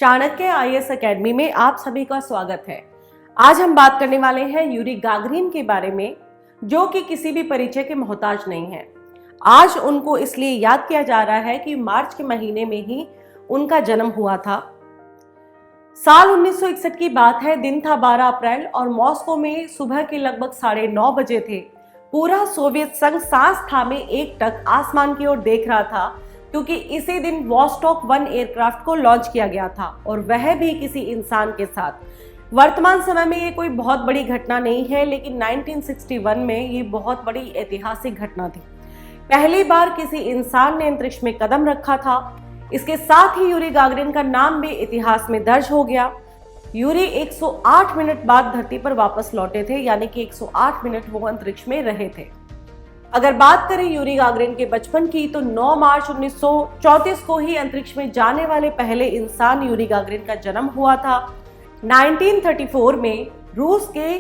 Chanakya IAS academy में आप सभी का स्वागत है। आज हम बात करने वाले हैं यूरी गागरिन के बारे में, जो कि किसी भी परिचय के मोहताज नहीं है। आज उनको इसलिए याद किया जा रहा है कि मार्च के महीने में ही उनका जन्म हुआ था। साल 1961 की बात है, दिन था 12 अप्रैल और मॉस्को में सुबह के लगभग 9:30 बजे थे। पूरा सोवियत संघ सांस थामे एकटक आसमान की ओर देख रहा था, क्योंकि इसी दिन वॉस्टॉक 1 एयरक्राफ्ट को लॉन्च किया गया था, और वह भी किसी इंसान के साथ। वर्तमान समय में ये कोई बहुत बड़ी घटना नहीं है, लेकिन 1961 में ये बहुत बड़ी ऐतिहासिक घटना थी। पहली बार किसी इंसान ने अंतरिक्ष में कदम रखा था। इसके साथ ही यूरी गागरिन का नाम भी इतिहास में दर्ज हो गया। यूरी 108 मिनट बाद धरती पर वापस लौटे थे, यानी कि 108 मिनट वो अंतरिक्ष में रहे थे। अगर बात करें यूरी गागरिन के बचपन की, तो 9 मार्च 1934 को ही अंतरिक्ष में जाने वाले पहले इंसान यूरी गागरिन का जन्म हुआ था। 1934 में रूस के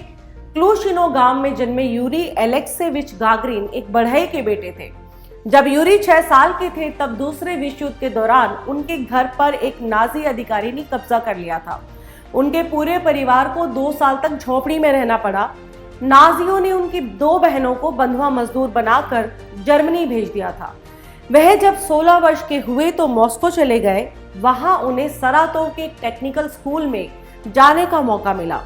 क्लूशिनो गांव में जन्मे यूरी एलेक्सेविच गागरिन एक बढ़ई के बेटे थे। जब यूरी 6 साल के थे, तब दूसरे विश्व युद्ध के दौरान उनके घर पर एक नाजी अधिकारी ने कब्जा कर लिया था। उनके पूरे परिवार को 2 साल तक झोपड़ी में रहना पड़ा। नाजियों ने उनकी 2 बहनों को बंधुआ मजदूर बनाकर जर्मनी भेज दिया था। वह जब 16 वर्ष के हुए तो मॉस्को चले गए। वहां उन्हें सरातोव के टेक्निकल स्कूल में जाने का मौका मिला।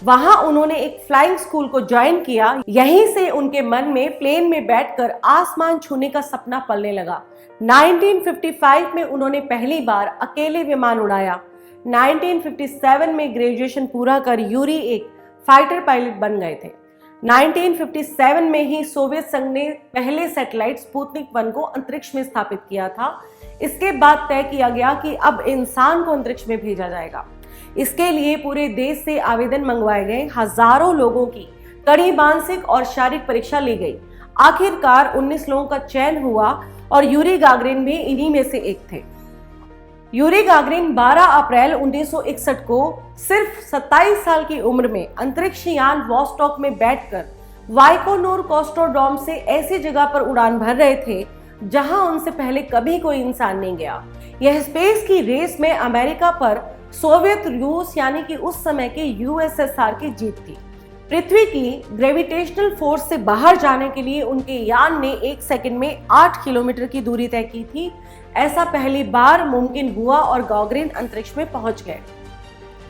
वहां उन्होंने एक फ्लाइंग स्कूल को ज्वाइन किया। यहीं से उनके मन में प्लेन में बैठकर आसमान छूने का सपना पलने लगा। 1955 में उन्होंने पहली बार अकेले विमान उड़ाया। 1957 में ग्रेजुएशन पूरा कर यूरी एक फाइटर पायलट बन गए थे। 1957 में ही सोवियत संघ ने पहले सैटेलाइट स्पुतनिक 1 को अंतरिक्ष में स्थापित किया था। इसके बाद तय किया गया कि अब इंसान को अंतरिक्ष में भेजा जाएगा। इसके लिए पूरे देश से आवेदन मंगवाए गए। हजारों लोगों की कड़ी मानसिक और शारीरिक परीक्षा ली गई। आखिरकार 19 लोगों का चयन हुआ और यूरी गागरिन भी इन्हीं में से एक थे। यूरी गागरिन 12 अप्रैल 1961 को सिर्फ 27 साल की उम्र में अंतरिक्ष यान वॉस्टॉक में बैठकर वाइकोनूर कोस्टोड्रोम से ऐसी जगह पर उड़ान भर रहे थे जहां उनसे पहले कभी कोई इंसान नहीं गया। यह स्पेस की रेस में अमेरिका पर सोवियत रूस यानी कि उस समय के यूएसएसआर की जीत थी। पृथ्वी की ग्रेविटेशनल फोर्स से बाहर जाने के लिए उनके यान ने 1 सेकंड में 8 किलोमीटर की दूरी तय की थी। ऐसा पहली बार मुमकिन हुआ और गागरिन अंतरिक्ष में पहुंच गए।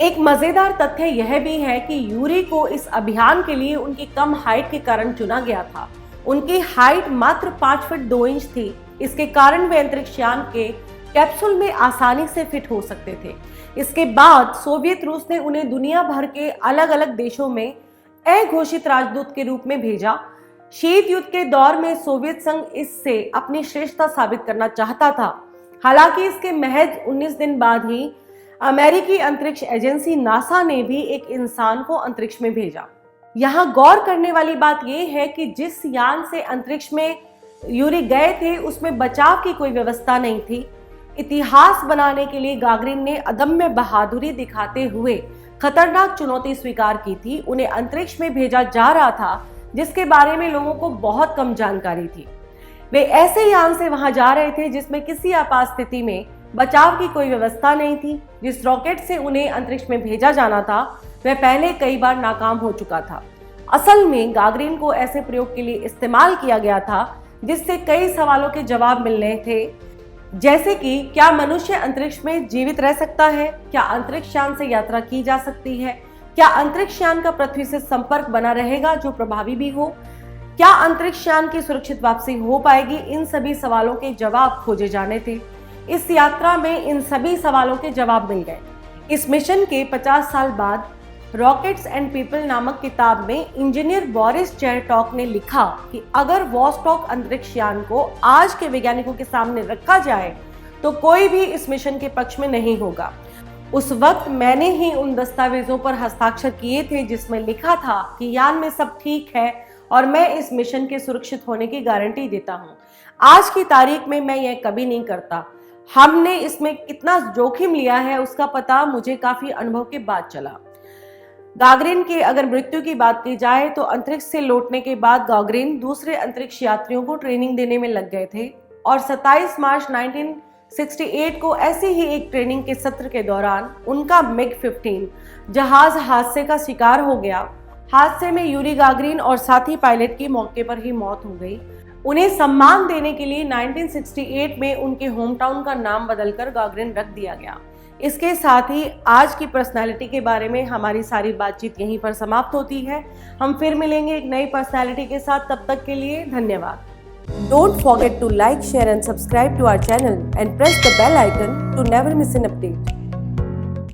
एक मजेदार तथ्य यह भी है कि यूरी को इस अभियान के लिए उनकी कम हाइट के कारण चुना गया था। उनकी हाइट मात्र 5 फीट 2 इंच थी। इसके कारण वे अंतरिक्ष यान के कैप्सूल में आसानी से फिट हो सकते थे। इसके बाद सोवियत रूस ने उन्हें दुनिया भर के अलग अलग देशों में अघोषित राजदूत के रूप में भेजा। शीत युद्ध के दौर में सोवियत संघ इससे अपनी श्रेष्ठता साबित करना चाहता था। हालांकि इसके महज 19 दिन बाद ही अमेरिकी अंतरिक्ष एजेंसी नासा ने भी एक इंसान को अंतरिक्ष में भेजा। यहाँ गौर करने वाली बात यह है कि जिस यान से अंतरिक्ष में यूरी गए थे, उसमें बचाव की कोई व्यवस्था नहीं थी। इतिहास बनाने के लिए गागरिन ने अदम्य बहादुरी दिखाते हुए खतरनाक चुनौती स्वीकार की थी। उन्हें अंतरिक्ष में भेजा जा रहा था जिसके बारे में लोगों को बहुत कम जानकारी थी। वे ऐसे यान से वहां जा रहे थे जिसमें किसी आपात स्थिति में बचाव की कोई व्यवस्था नहीं थी। जिस रॉकेट से उन्हें अंतरिक्ष में भेजा जाना था, वह पहले कई बार नाकाम हो चुका था। असल में गागरिन को ऐसे प्रयोग के लिए इस्तेमाल किया गया था जिससे कई सवालों के जवाब मिलने थे, जैसे कि क्या मनुष्य अंतरिक्ष में जीवित रह सकता है, क्या अंतरिक्ष यान से यात्रा की जा सकती है, क्या अंतरिक्ष यान का पृथ्वी से संपर्क बना रहेगा जो प्रभावी भी हो, क्या अंतरिक्ष यान की सुरक्षित वापसी हो पाएगी। इन सभी सवालों के जवाब खोजे जाने थे। इस यात्रा में इन सभी सवालों के जवाब मिल गए। इस मिशन के 50 साल बाद रॉकेट्स एंड पीपल नामक किताब में इंजीनियर बोरिस चेरटॉक ने लिखा कि अगर वॉस्टॉक अंतरिक्ष यान को आज के वैज्ञानिकों के सामने रखा जाए तो कोई भी इस मिशन के पक्ष में नहीं होगा। उस वक्त मैंने ही उन दस्तावेजों पर हस्ताक्षर किए थे जिसमें लिखा था कि यान में सब ठीक है और मैं इस मिशन के सुरक्षित होने की गारंटी देता हूं। आज की तारीख में मैं यह कभी नहीं करता। हमने इसमें कितना जोखिम लिया है उसका पता मुझे काफी अनुभव के बाद चला। गागरिन के अगर मृत्यु की बात की जाए तो अंतरिक्ष से लौटने के बाद गागरिन दूसरे अंतरिक्ष यात्रियों को ट्रेनिंग देने में लग गए थे और 27 मार्च 68 को ऐसे ही एक ट्रेनिंग के सत्र के दौरान उनका MiG-15 जहाज हादसे का शिकार हो गया। हादसे में यूरी गागरिन और साथी पायलट की मौके पर ही मौत हो गई। उन्हें सम्मान देने के लिए 1968 में उनके होम टाउन का नाम बदलकर गागरिन रख दिया गया। इसके साथ ही आज की पर्सनालिटी के बारे में हमारी सारी बातचीत यहीं पर समाप्त होती है। हम फिर मिलेंगे एक नई पर्सनालिटी के साथ, तब तक के लिए धन्यवाद। Don't forget to like, share and subscribe to our channel and press the bell icon to never miss an update.